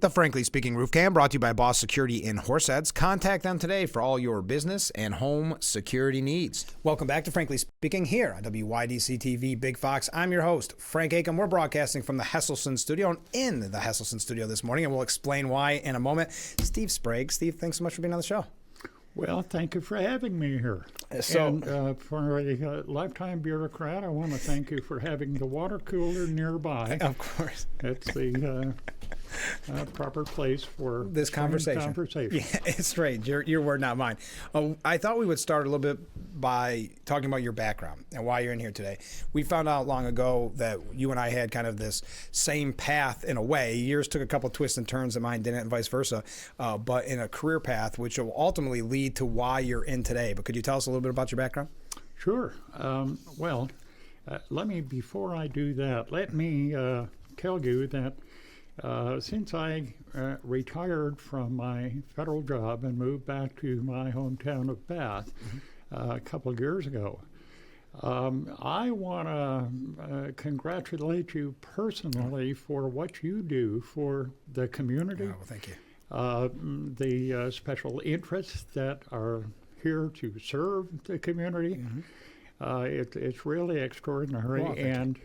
The Frankly Speaking Roof Cam brought to you by Boss Security in Horseheads. Contact them today for all your business and home security needs. Welcome back to Frankly Speaking here on WYDC TV Big Fox. I'm your host, Frank Acomb. We're broadcasting from the Hesselson studio and in the Hesselson studio this morning, and we'll explain why in a moment. Steve Sprague. Steve, thanks so much for being on the show. Well, thank you for having me here. For a lifetime bureaucrat, I want to thank you for having the water cooler nearby. Of course. It's the proper place for this conversation. Yeah, it's strange. Your word, not mine. I thought we would start a little bit by talking about your background and why you're in here today. We found out long ago that you and I had kind of this same path in a way. Yours took a couple twists and turns and mine didn't, and vice versa, but in a career path which will ultimately lead to why you're in today. But could you tell us a little bit about your background? Sure. Before I do that, let me tell you that since I retired from my federal job and moved back to my hometown of Bath a couple of years ago, I want to congratulate you personally for what you do for the community. Oh, well, thank you. The special interests that are here to serve the community. It's really extraordinary. Well, and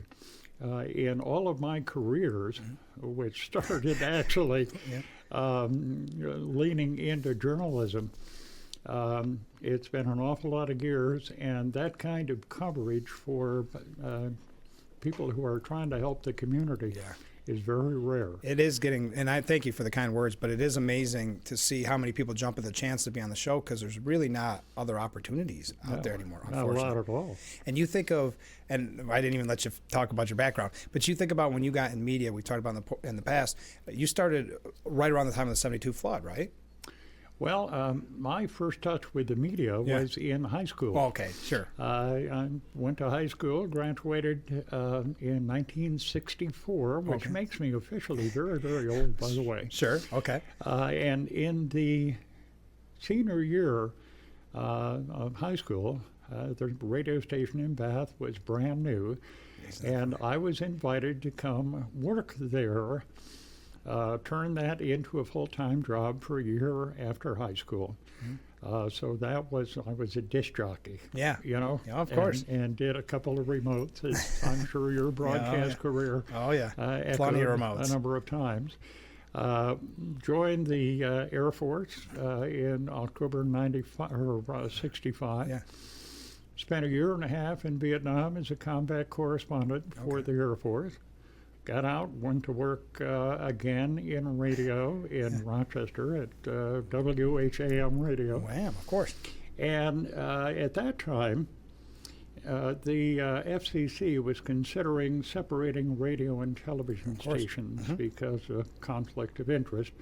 in all of my careers, which started actually leaning into journalism, it's been an awful lot of years, and that kind of coverage for people who are trying to help the community is very rare. It is getting, and I thank you for the kind words, but it is amazing to see how many people jump at the chance to be on the show, because there's really not other opportunities out there anymore, unfortunately. Not a lot at all. And you think of, and I didn't even let you talk about your background, but you think about when you got in media, we talked about in the past, you started right around the time of the 72 flood, right? Well, my first touch with the media was in high school. Oh, okay, sure. I went to high school, graduated in 1964, which makes me officially very, very old, by the way. Sure, okay. And in the senior year of high school, the radio station in Bath was brand new, and I was invited to come work there. Turned that into a full-time job for a year after high school. So I was a disc jockey. Yeah. You know? Yeah, of course. And did a couple of remotes, as I'm sure your broadcast career. Oh, yeah. Plenty of remotes. A number of times. Joined the Air Force in October 65. Yeah. Spent a year and a half in Vietnam as a combat correspondent for the Air Force. Got out, went to work again in radio in Rochester at WHAM Radio. Wham, of course. And at that time, the FCC was considering separating radio and television stations because of conflict of interest.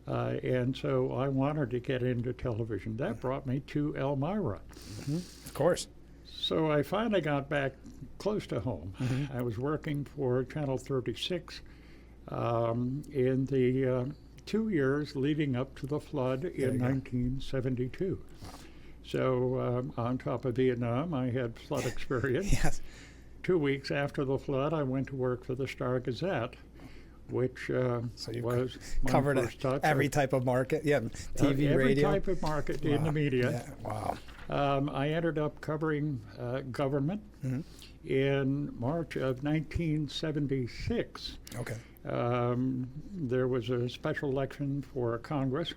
And so I wanted to get into television. That brought me to Elmira. Of course. So I finally got back close to home. I was working for Channel 36 in the 2 years leading up to the flood in 1972. So on top of Vietnam, I had flood experience. Yes. 2 weeks after the flood, I went to work for the Star-Gazette, which was my covered first touch. Every type of market, TV, every radio. Every type of market in the media. Yeah. Wow. I ended up covering government in March of 1976. Okay. There was a special election for Congress.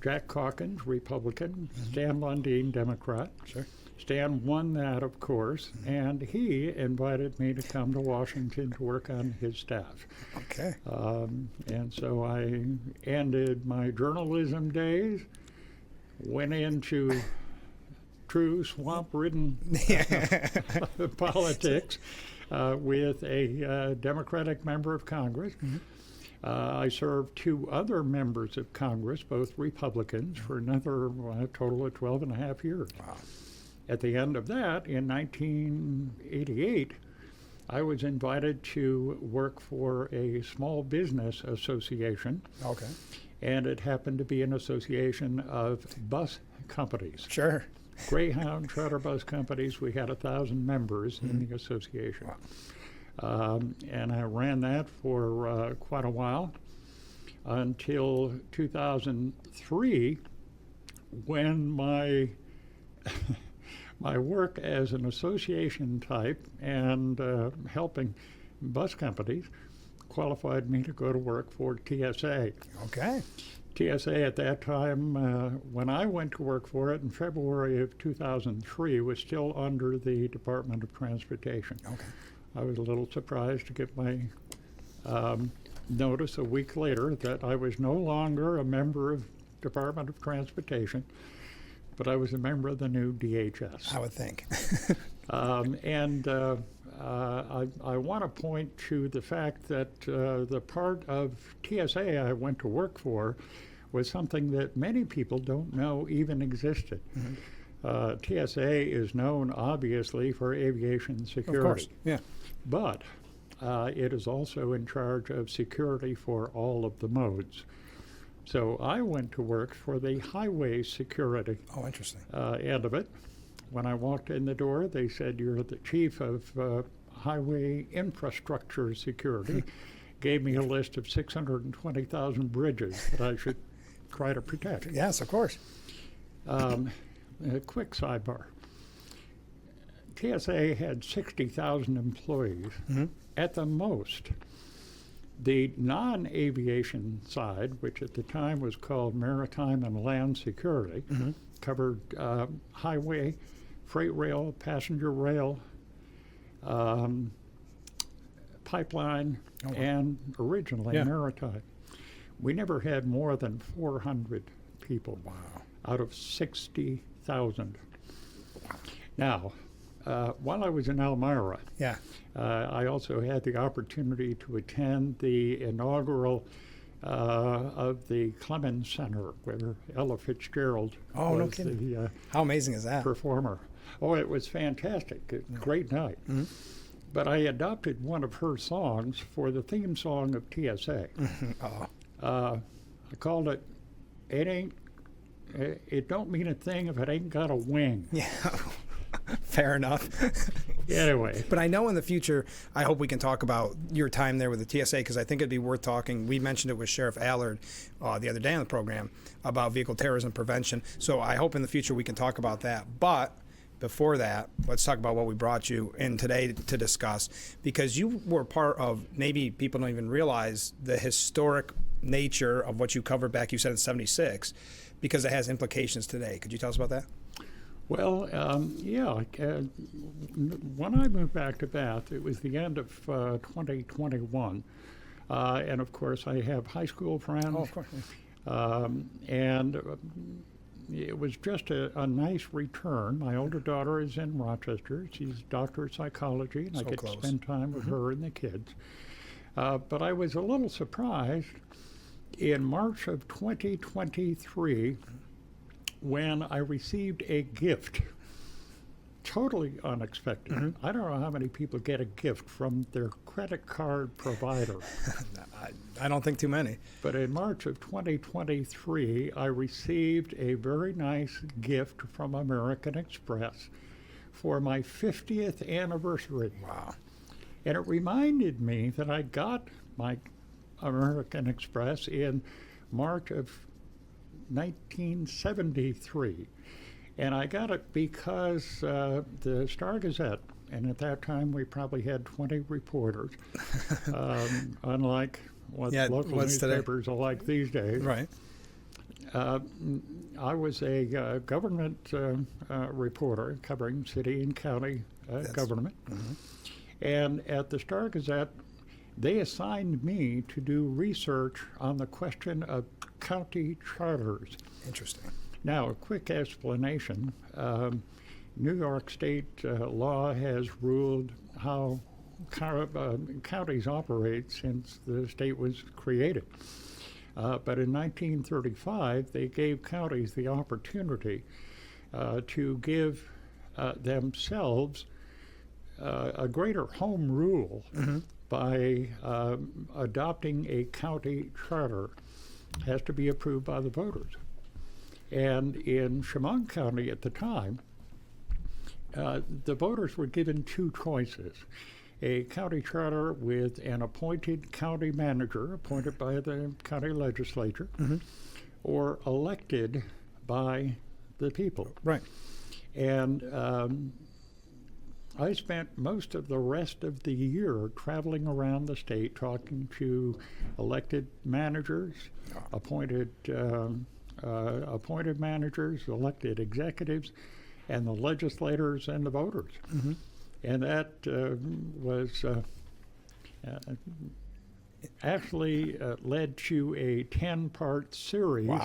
Jack Calkins, Republican, Stan Lundeen, Democrat. Sure. Stan won that, of course, and he invited me to come to Washington to work on his staff. Okay. And so I ended my journalism days, went into true swamp-ridden politics with a Democratic member of Congress. I served 2 other members of Congress, both Republicans, for another total of 12 and a half years. Wow. At the end of that, in 1988, I was invited to work for a small business association. Okay. And it happened to be an association of bus companies. Sure. Greyhound charter bus companies. We had 1,000 members in the association. Wow. And I ran that for quite a while. until 2003, when my my work as an association type and helping bus companies qualified me to go to work for TSA. Okay. TSA at that time, when I went to work for it in February of 2003, was still under the Department of Transportation. Okay. I was a little surprised to get my notice a week later that I was no longer a member of Department of Transportation, but I was a member of the new DHS. I would think. I want to point to the fact that the part of TSA I went to work for was something that many people don't know even existed. Mm-hmm. TSA is known, obviously, for aviation security. Of course, yeah. But it is also in charge of security for all of the modes. So I went to work for the highway security Interesting. end of it. When I walked in the door, they said, "You're the chief of highway infrastructure security." Gave me a list of 620,000 bridges that I should try to protect. Yes, of course. A quick sidebar. TSA had 60,000 employees. Mm-hmm. At the most. The non-aviation side, which at the time was called Maritime and Land Security, Mm-hmm. covered highway, freight rail, passenger rail, pipeline, and originally maritime. We never had more than 400 people out of 60,000. Now, while I was in Elmira, I also had the opportunity to attend the inaugural of the Clemens Center, where Ella Fitzgerald was the how amazing is that? performer. Oh, it was fantastic. Great night. Mm-hmm. But I adopted one of her songs for the theme song of TSA. I called it, It Don't Mean a Thing If It Ain't Got a Wing. Yeah. Fair enough. Anyway. But I know in the future, I hope we can talk about your time there with the TSA, because I think it'd be worth talking. We mentioned it with Sheriff Allard the other day on the program about vehicle terrorism prevention. So I hope in the future we can talk about that. But before that, let's talk about what we brought you in today to discuss, because you were part of, maybe people don't even realize the historic nature of what you covered back, you said in '76, because it has implications today. Could you tell us about that? Well, when I moved back to Bath, it was the end of 2021. And of course, I have high school friends. Oh, of course. And it was just a nice return. My older daughter is in Rochester. She's a doctor of psychology, and I get to spend time with her and the kids. But I was a little surprised in March of 2023 when I received a gift, totally unexpected. Mm-hmm. I don't know how many people get a gift from their credit card provider. I don't think too many. But in March of 2023, I received a very nice gift from American Express for my 50th anniversary. Wow. And it reminded me that I got my American Express in March of 1973, and I got it because the Star Gazette, and at that time we probably had 20 reporters, unlike what local newspapers are like these days. Right. I was a government reporter covering city and county government, and at the Star Gazette, they assigned me to do research on the question of county charters. Interesting. Now, a quick explanation. New York State law has ruled how counties operate since the state was created. But in 1935, they gave counties the opportunity to give themselves a greater home rule by adopting a county charter. Has to be approved by the voters. And in Chemung County at the time, the voters were given two choices. a county charter with an appointed county manager, appointed by the county legislature, or elected by the people. Right. And I spent most of the rest of the year traveling around the state talking to elected managers, appointed managers, elected executives, and the legislators and the voters. And that was actually led to a 10-part series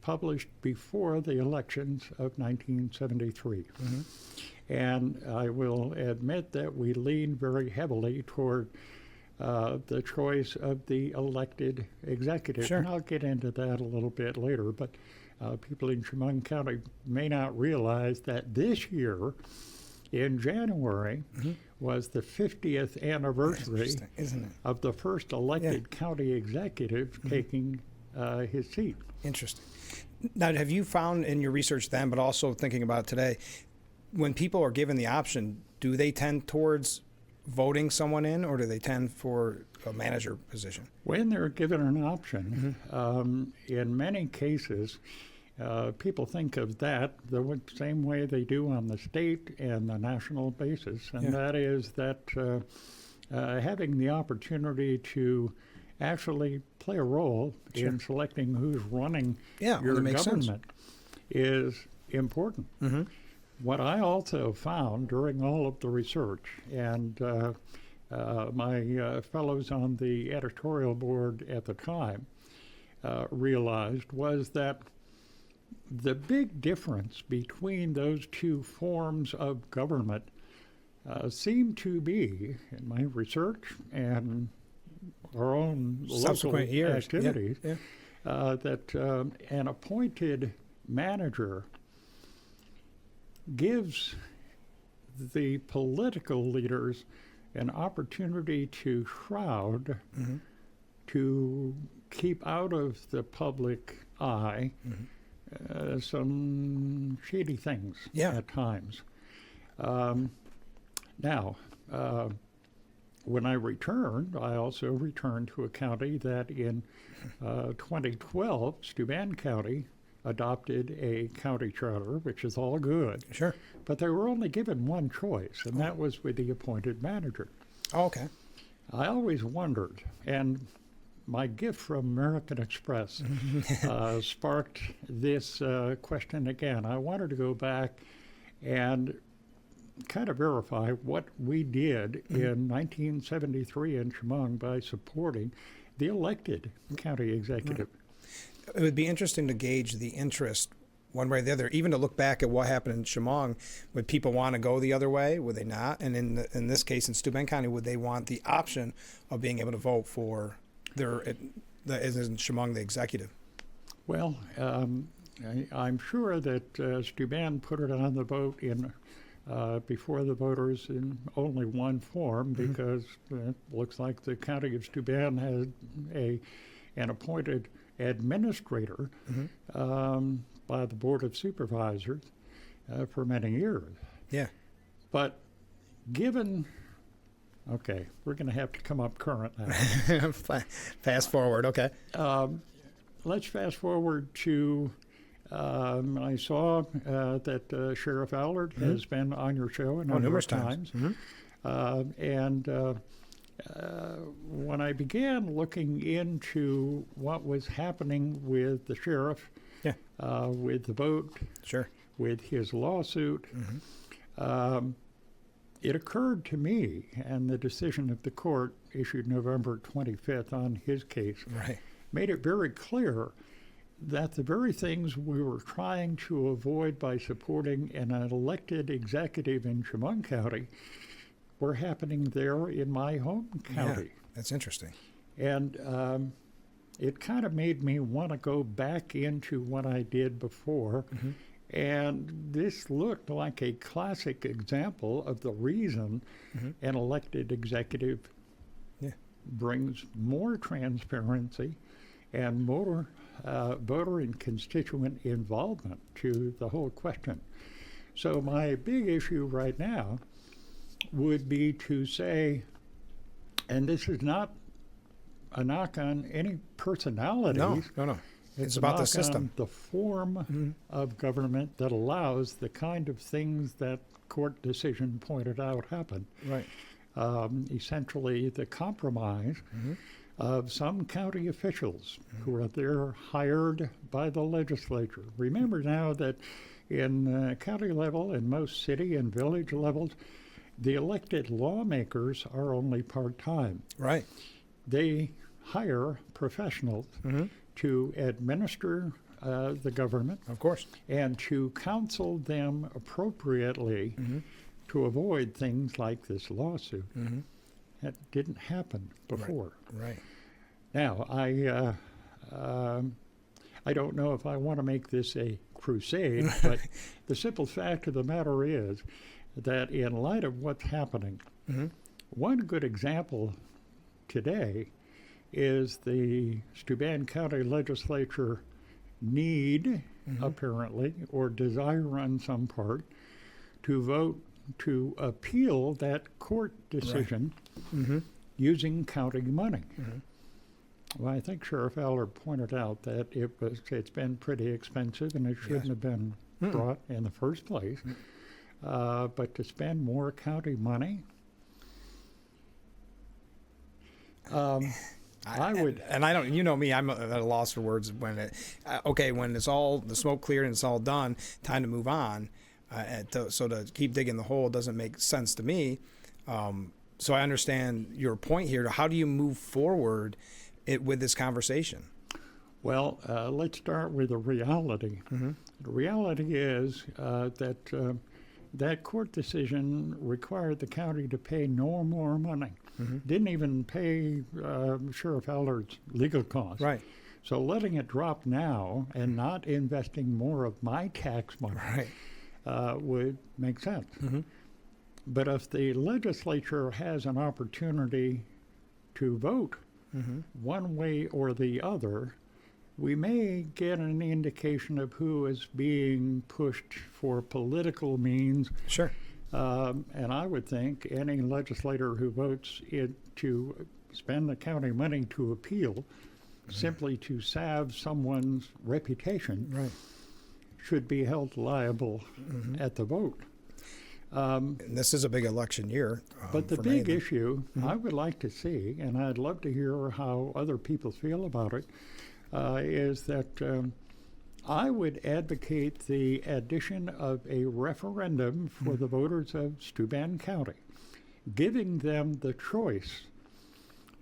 published before the elections of 1973. And I will admit that we leaned very heavily toward the choice of the elected executive. Sure. And I'll get into that a little bit later, but people in Chemung County may not realize that this year, in January, was the 50th anniversary isn't it? of the first elected county executive taking his seat. Interesting. Now, have you found in your research then, but also thinking about today, when people are given the option, do they tend towards voting someone in, or do they tend for a manager position? When they're given an option, in many cases, people think of that the same way they do on the state and the national basis, and that is that having the opportunity to actually play a role in selecting who's running your government is important. What I also found during all of the research, and my fellows on the editorial board at the time realized, was that the big difference between those two forms of government seemed to be, in my research and our own Subsequent local years. activities, that an appointed manager gives the political leaders an opportunity to shroud, to keep out of the public eye some shady things at times. Now, when I returned, I also returned to a county that in 2012, Steuben County adopted a county charter, which is all good. Sure. But they were only given one choice, and that was with the appointed manager. Oh, okay. I always wondered, and my gift from American Express sparked this question again. I wanted to go back and kind of verify what we did in 1973 in Chemung by supporting the elected county executive. It would be interesting to gauge the interest one way or the other, even to look back at what happened in Chemung. Would people want to go the other way? Would they not? And in this case, in Steuben County, would they want the option of being able to vote for as in Chemung, the executive? Well, I'm sure that Steuben put it on the vote in before the voters in only one form, because it looks like the county of Steuben had an appointed administrator by the Board of Supervisors for many years. Yeah. But given, okay, we're going to have to come up current now. Fast forward, okay. Let's fast forward to, I saw that Sheriff Allard has been on your show a number of times. And when I began looking into what was happening with the sheriff, with the vote, with his lawsuit, it occurred to me, and the decision of the court issued November 25th on his case made it very clear that the very things we were trying to avoid by supporting an elected executive in Chemung County were happening there in my home county. Yeah, that's interesting. And it kind of made me want to go back into what I did before. And this looked like a classic example of the reason an elected executive brings more transparency and more voter and constituent involvement to the whole question. So my big issue right now would be to say, And this is not a knock on any personalities. No. It's a about the knock system. on the form of government that allows the kind of things that court decision pointed out happen. Right. Essentially, the compromise of some county officials who are there hired by the legislature. Remember now that in county level and most city and village levels, the elected lawmakers are only part-time. Right. They hire professionals to administer the government. Of course. And to counsel them appropriately to avoid things like this lawsuit. That didn't happen before. Right. Now, I don't know if I want to make this a crusade, but the simple fact of the matter is that in light of what's happening, one good example today is the Steuben County Legislature need, apparently, or desire on some part, to vote to appeal that court decision using county money. Well, I think Sheriff Eller pointed out that it's been pretty expensive and it shouldn't have been brought in the first place. But to spend more county money, I would. And I don't, you know me, I'm at a loss for words when when it's all, the smoke cleared and it's all done, time to move on. So to keep digging the hole doesn't make sense to me. So I understand your point here. How do you move forward with this conversation? Well, let's start with the reality. The reality is that that court decision required the county to pay no more money. Didn't even pay Sheriff Eller's legal costs. Right. So letting it drop now and not investing more of my tax money would make sense. But if the legislature has an opportunity to vote one way or the other, we may get an indication of who is being pushed for political means. Sure. And I would think any legislator who votes to spend the county money to appeal simply to salve someone's reputation should be held liable at the vote. And this is a big election year. But the big issue I would like to see, and I'd love to hear how other people feel about it, is that I would advocate the addition of a referendum for the voters of Steuben County, giving them the choice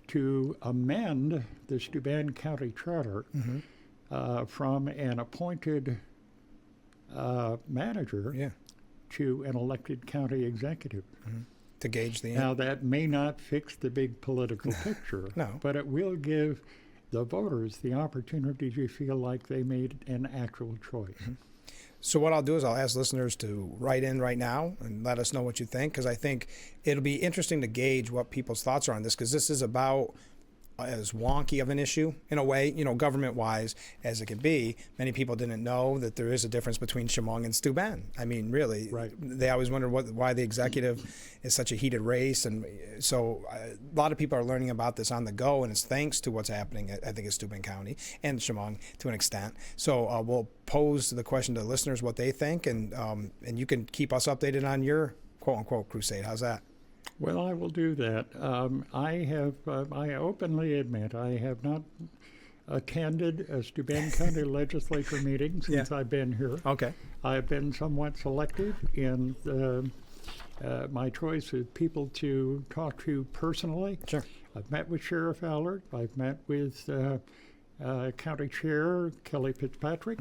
to amend the Steuben County Charter from an appointed manager to an elected county executive. To gauge the... Now, that may not fix the big political picture, but it will give the voters the opportunity to feel like they made an actual choice. So what I'll do is I'll ask listeners to write in right now and let us know what you think, because I think it'll be interesting to gauge what people's thoughts are on this, because this is about as wonky of an issue in a way, government-wise as it can be. Many people didn't know that there is a difference between Chemung and Steuben. I mean, really, they always wondered why the executive is such a heated race, and so a lot of people are learning about this on the go, and it's thanks to what's happening, I think, in Steuben County and Chemung to an extent. So we'll pose the question to listeners what they think, and you can keep us updated on your quote-unquote crusade. How's that? Well, I will do that. I openly admit I have not attended a Steuben County legislature meeting since I've been here. Okay. I've been somewhat selective in my choice of people to talk to personally. Sure. I've met with Sheriff Allard. I've met with County Chair Kelly Fitzpatrick,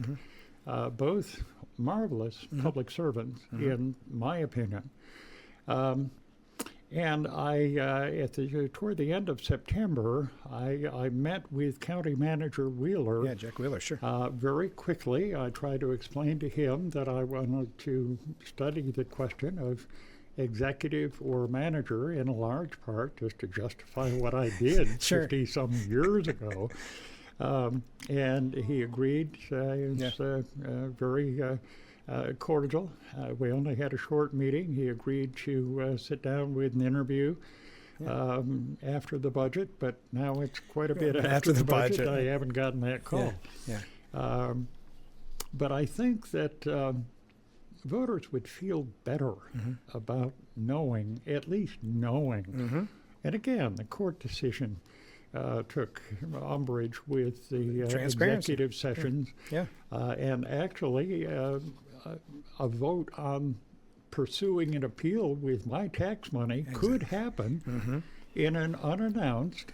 both marvelous public servants, in my opinion. And toward the end of September, I met with County Manager Wheeler. Yeah, Jack Wheeler, sure. Very quickly, I tried to explain to him that I wanted to study the question of executive or manager in a large part just to justify what I did 50-some years ago. And he agreed. It's very... cordial. We only had a short meeting. He agreed to sit down with an interview after the budget, but now it's quite a bit after the budget. I haven't gotten that call. But I think that voters would feel better about knowing, at least knowing. And again, the court decision took umbrage with the executive sessions. And actually, a vote on pursuing an appeal with my tax money could happen in an unannounced.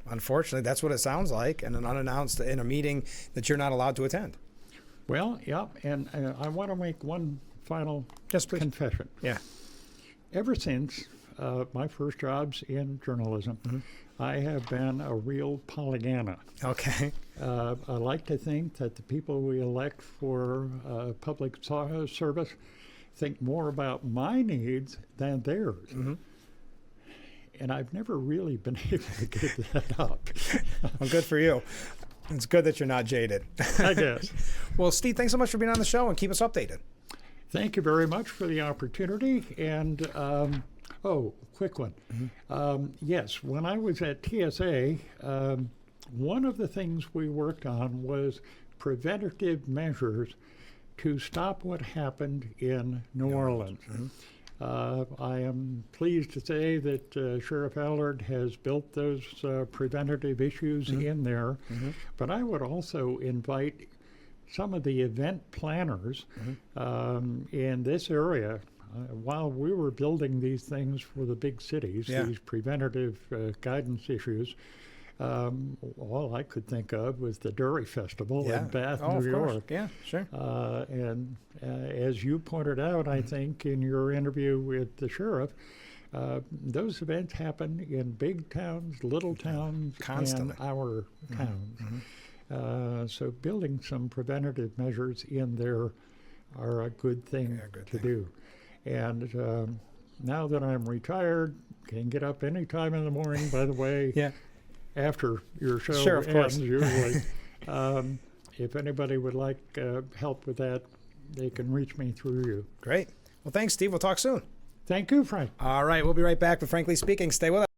Unfortunately, that's what it sounds like, and an unannounced in a meeting that you're not allowed to attend. Well, and I want to make one final confession. Ever since my first jobs in journalism, I have been a real Pollyanna. I like to think that the people we elect for public service think more about my needs than theirs. And I've never really been able to get that up. Well, good for you. It's good that you're not jaded. I guess. Well, Steve, thanks so much for being on the show and keep us updated. Thank you very much for the opportunity. And, quick one. Yes, when I was at TSA, one of the things we worked on was preventative measures to stop what happened in New Orleans. I am pleased to say that Sheriff Allard has built those preventative issues in there, but I would also invite some of the event planners in this area. While we were building these things for the big cities, these preventative guidance issues, all I could think of was the Dury Festival in Bath, New York. And as you pointed out, I think in your interview with the sheriff, those events happen in big towns, little towns, constantly, and our towns. So building some preventative measures in there are a good thing to do. And now that I'm retired, can get up any time in the morning, by the way. After your show ends, usually. If anybody would like help with that, they can reach me through you. Great. Well, thanks, Steve. We'll talk soon. Thank you, Frank. All right. We'll be right back with Frankly Speaking. Stay with us.